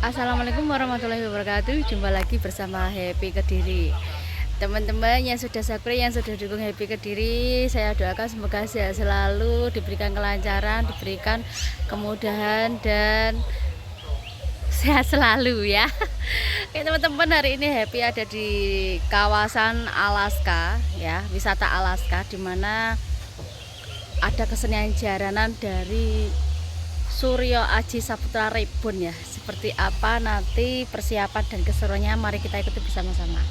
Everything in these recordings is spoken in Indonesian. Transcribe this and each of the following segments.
Assalamualaikum warahmatullahi wabarakatuh. Jumpa lagi bersama Happy Kediri. Teman-teman yang sudah subscribe, yang sudah dukung Happy Kediri, saya doakan semoga sehat selalu, diberikan kelancaran, diberikan kemudahan dan sehat selalu ya. Oke teman-teman, hari ini Happy ada di kawasan Alaska ya, wisata Alaska, di mana ada kesenian jaranan dari Suryo Aji Saputra Reborn ya. Seperti apa nanti persiapan dan keseruannya, mari kita ikuti bersama-sama.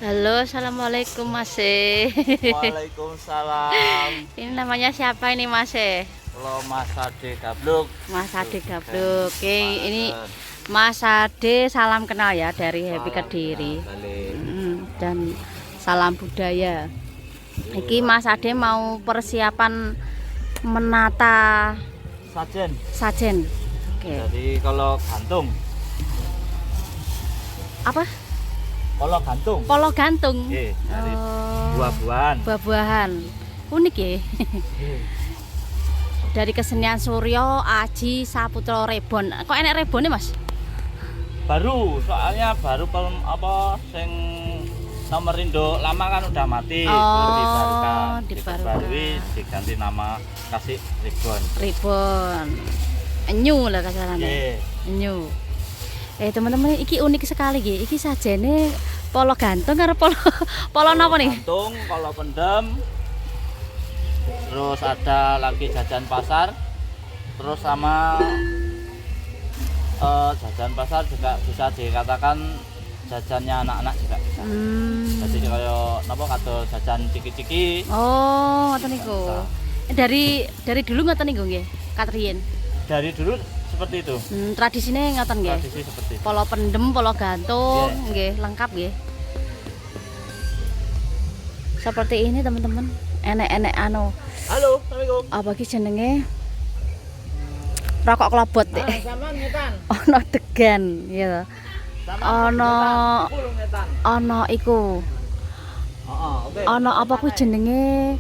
Halo, assalamualaikum Mas. Waalaikumsalam. Ini namanya siapa ini Mas? Kalau Mas Ade Gabluk. Mas Ade Gabluk. Oke, ini Mas Ade, salam kenal ya dari Happy Kediri. Dan salam budaya. Iki Mas Ade mau persiapan menata sajen. Oke. Jadi kalau gantung. Apa? Kalau gantung. Polo gantung. Dari buah-buahan. Buah-buahan. Unik ya. Dari kesenian Suryo Aji Saputra Reborn. Kok enek rebone Mas? Baru, soalnya baru sing nomor induk lama kan udah mati. Dibarui, diganti nama, kasih Reborn. Enyu lah kasarannya. Enyu. Teman-teman, iki unik sekali iki. Iki sajene polo gantung karo polo napa nih? Gantung, polo pendem. Terus ada lagi jajan pasar. Terus sama jajan pasar juga bisa dikatakan jajannya anak-anak juga bisa. Jadi kayak napa kado jajan ciki-ciki. Oh, ngoten niku. Dari dulu ngoten niku nggih, Katrien. Dari dulu seperti itu. Tradisinya ngoten nggih. Tradisi seperti itu. Polo pendem, polo gantung, nggih, lengkap nggih. Seperti ini teman-teman. Enek-enek anu. Halo, Assalamualaikum. Apa ki jenenge? Rokok klobot dek. Ono degan, ya. Ono iku. Ono apa ku jenenge?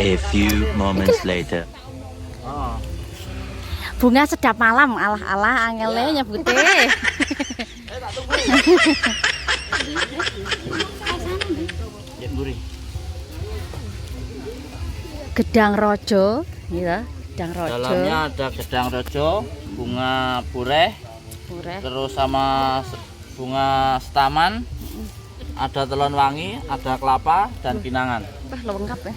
A few moments later. Bunga sedap malam, alah angele nyebute. Gedang rojo, ya, gedang rojo. Dalamnya ada gedang rojo, bunga pureh, terus sama bunga setaman, ada telon wangi, ada kelapa dan pinangan. Wah, lengkap ya.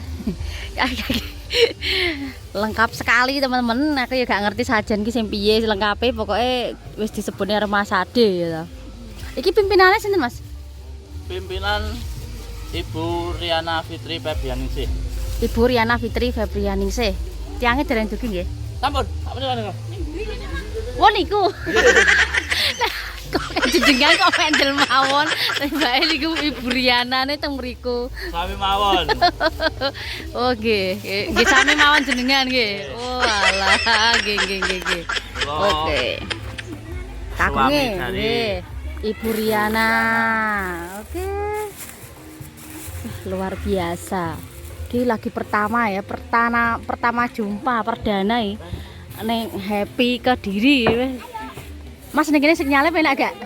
Lengkap sekali teman-teman. Aku ya gak ngerti sajen ki sing piye lengkape, pokoknya wis disebutne Mas Ade ya. Iki pimpinannya sinten Mas? Pimpinan Ibu Riana Fitri Febrianingsih. Ibu Riana Fitri Febrianingsih. Tiange dereng dugi nggih. Sampun niku. Wah niku. Kok jenengan kok pendel mawon. Mbake niku Ibu Riana teng mriku. Sami mawon. Oh nggih, nggih sami mawon jenengan nggih. Oh alah, nggih. Oke. Kagunge nggih. Ibu Riana. Oke. Luar biasa. Ini lagi pertama ya, pertama jumpa perdana ya. Neng Happy Kediri. Mas ning kene sinyalnya penak gak?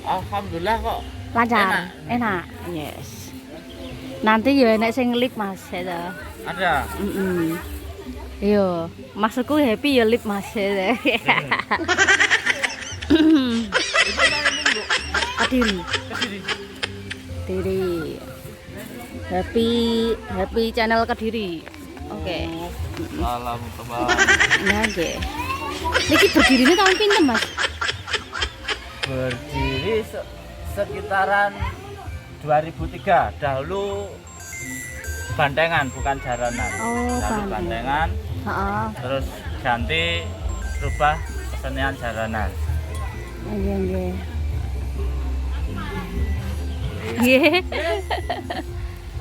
Alhamdulillah kok. Lancar. Enak. Yes. Nanti ya enak sing lip Mas itu. Ada. Iya, maksudku Happy ya lip Mas. Kediri. Kediri. Happy channel Kediri. Oke. Salam teman. Nah, nggih. Niki berdirinya tahun pinten, Mas? Berdiri sekitaran 2003. Dahulu bandengan bukan jaranan. Oh, Dahulu bandengan. Heeh. Terus ganti berubah kesenian jaranan. Nggih, nggih. Nggih.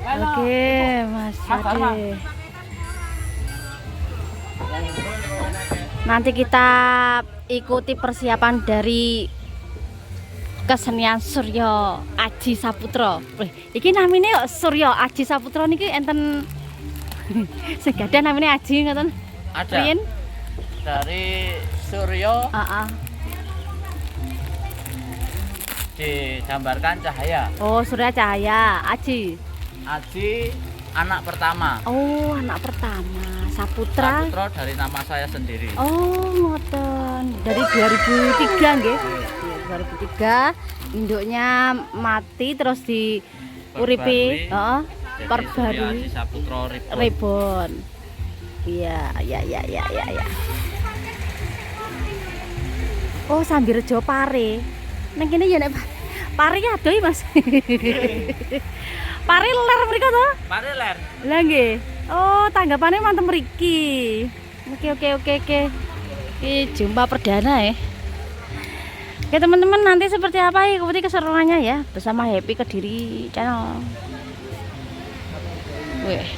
Oke, Mas Ade. Nanti kita ikuti persiapan dari kesenian Surya Aji Saputra. Iki namanya Surya Aji Saputra niki enten segadah namanya Aji ngoten. Ada. Riyen? Dari Suryo Heeh. digambarkan cahaya. Oh, Surya Cahaya, Aji. Aji anak pertama. Oh, anak pertama. Saputra. Saputra dari nama saya sendiri. Oh, ngoten. Dari 2003 nggih. 2003 induknya mati terus di uripi, heeh. Jadi Perbarui. Surya Aji Saputra Reborn. Reborn. Iya. Oh, Sambirejo Pare. Nang kene ya nek Pare ki adoh Mas. Pare ler mriko to? Mari ler. Lah nggih. Oh, tanggapannya mantep mriki. Oke. Ini jumpa perdana ya. Oke teman-teman, nanti seperti apa ya ikuti keseruannya ya bersama Happy Kediri Channel. Wih.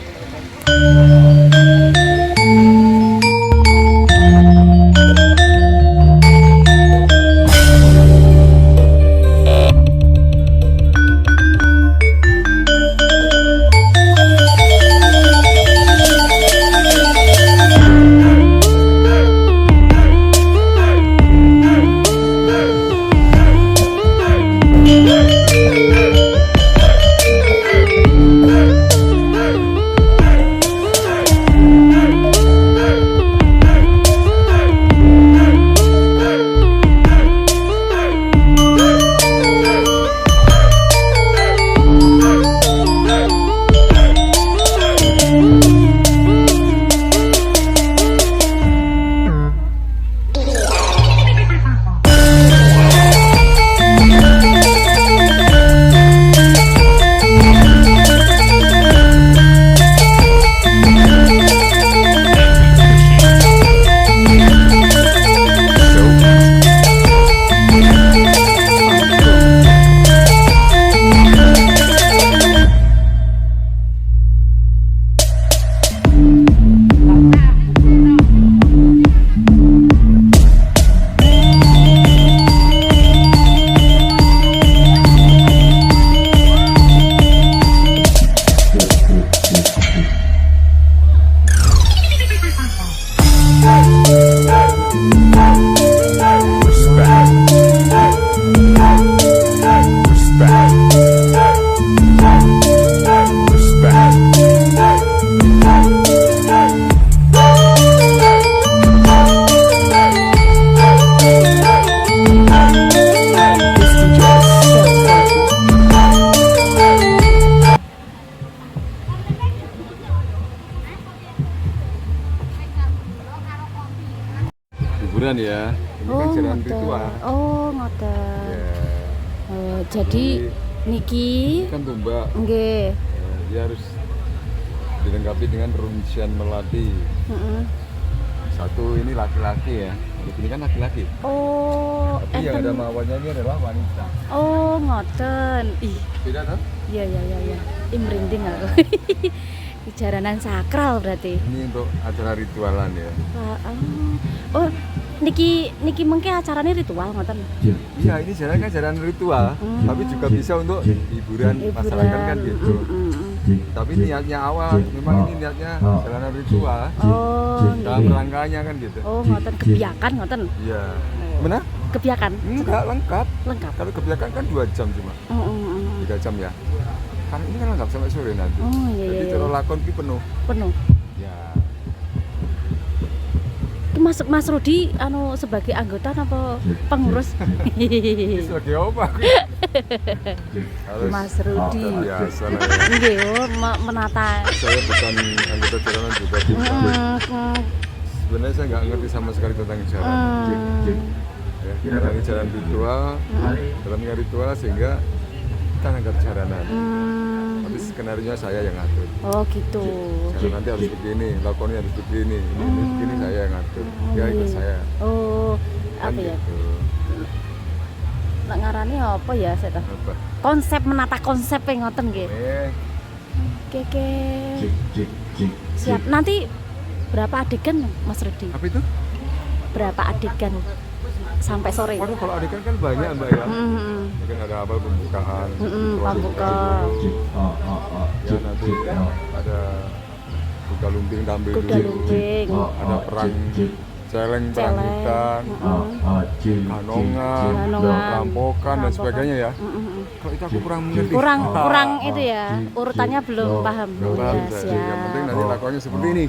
Hiburan ya, ini kan jalan ritual. Oh, ngoten. Ya, Jadi niki kan tumbak, nggih. dia harus dilengkapi dengan runcian melati. Heeh. Satu ini laki-laki ya, ini kan laki-laki. Oh, Tapi yang ada mawanya ini adalah wanita. Oh, ngoten. Ih, Beda kan? iya. Ih, merinding aku. Di jaranan sakral berarti. Ini untuk acara ritualan ya. Oh, niki mengke acaranya ritual ngoten. Iya, ini jalan kan jalan ritual, tapi juga bisa untuk hiburan masyarakat kan gitu. Tapi niatnya awal, memang ini niatnya jalanan ritual. Oh, Dalam nggih. rangkanya kan gitu. Oh, ngoten kebiakan ngoten. Iya. Mana? Kebiakan. Enggak lengkap. Lengkap. Kalau kebiakan kan 2 jam cuma, 3 jam ya. Kan ini kan lengkap sampai sore nanti. Oh, Jadi iya. kalau lakon ki penuh. Penuh. Ya. Mas Rudi sebagai anggota apa pengurus? Ini sebagai apa? Harus Mas Rudi. biasa lah. Nggih, menata. Saya bukan anggota jaranan juga tidak. Sebenarnya saya nggak ngerti sama sekali tentang jaran. Ya, kita jalan ritual, dalamnya ritual sehingga kita ngangkat jaranan. Tapi skenario saya yang ngatur. Oh gitu. Jalan nanti harus begini, lakonnya harus begini, ini begini saya yang ngatur. Ya ikut saya. Oh, Kan apa ya? gitu. Nak ngarani apa ya saya tahu. Apa? Konsep menata konsep yang ngoten nggih. Oke. Siap. Nanti berapa adegan Mas Rudi? Apa itu? Berapa adegan sampai sore? Waduh, kalau adegan kan banyak Mbak ya. Mungkin ada apa pembukaan. Pembuka. Ya nanti ada buka lumping tampil Kuda dulu. lumping. Ada perang celeng, perang hutan, kanongan, rampokan dan sebagainya ya. Kalau itu aku kurang mengerti. Kurang itu ya. Urutannya belum paham. Belum Ya, paham saya. siap. Yang penting nanti lakonnya seperti ini.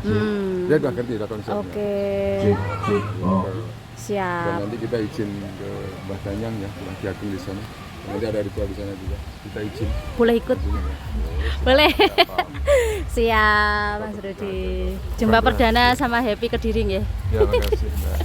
Dia udah ngerti lah konsepnya. Oke. Dan Siap. nanti kita izin ke Mbah Danyang ya, Mbah Ki Ageng di sana. Nanti ada ritual di sana juga. Kita izin. Boleh ikut? Boleh. Siap, Mas Rudi. Jumpa perdana sama Happy Kediri nggih. Ya, makasih Mbak.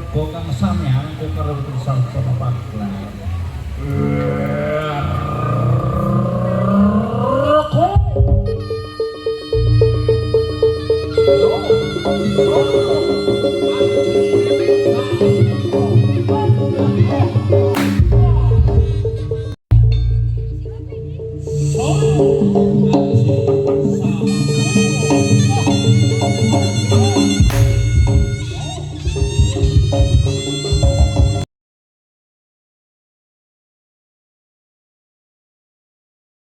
rebo kang sampeyan kok karo tulisan sama pagelaran. Yo.